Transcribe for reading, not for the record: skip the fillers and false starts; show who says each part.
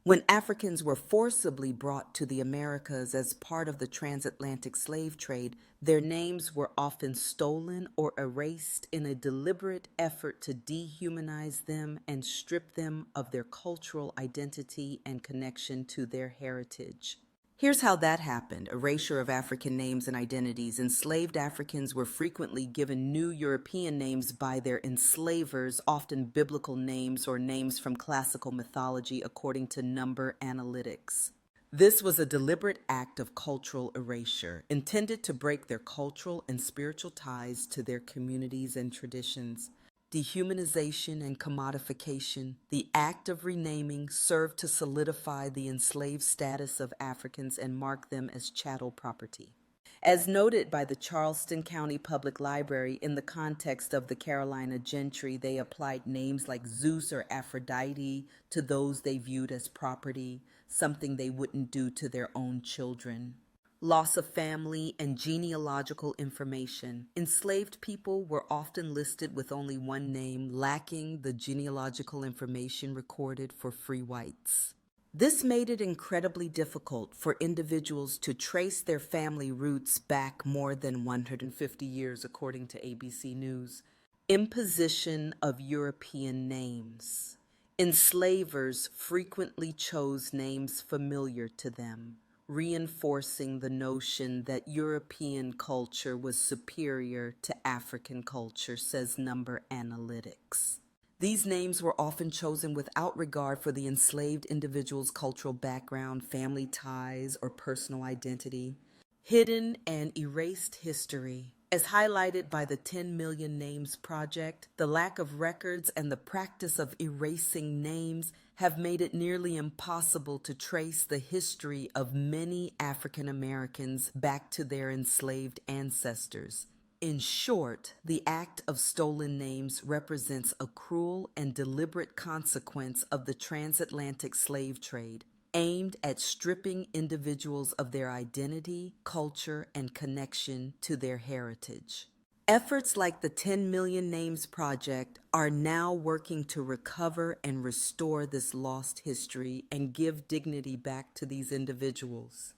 Speaker 1: When Africans were forcibly brought to the Americas as part of the transatlantic slave trade, their names were often stolen or erased in a deliberate effort to dehumanize them and strip them of their cultural identity and connection to their heritage. Here's how that happened: erasure of African names and identities. Enslaved Africans were frequently given new European names by their enslavers, often biblical names or names from classical mythology, according to Number Analytics. This was a deliberate act of cultural erasure, intended to break their cultural and spiritual ties to their communities and traditions. Dehumanization and commodification, the act of renaming, served to solidify the enslaved status of Africans and mark them as chattel property. As noted by the Charleston County Public Library, in the context of the Carolina gentry, they applied names like Zeus or Aphrodite to those they viewed as property, something they wouldn't do to their own children. Loss of family and genealogical information. Enslaved people were often listed with only one name, lacking the genealogical information recorded for free whites. This made it incredibly difficult for individuals to trace their family roots back more than 150 years, according to ABC News. Imposition of European names. Enslavers frequently chose names familiar to them, reinforcing the notion that European culture was superior to African culture, says Number Analytics. These names were often chosen without regard for the enslaved individual's cultural background, family ties, or personal identity. Hidden and erased history. As highlighted by the 10 Million Names Project, the lack of records and the practice of erasing names have made it nearly impossible to trace the history of many African Americans back to their enslaved ancestors. In short, the act of stolen names represents a cruel and deliberate consequence of the transatlantic slave trade, aimed at stripping individuals of their identity, culture, and connection to their heritage. Efforts like the 10 Million Names Project are now working to recover and restore this lost history and give dignity back to these individuals.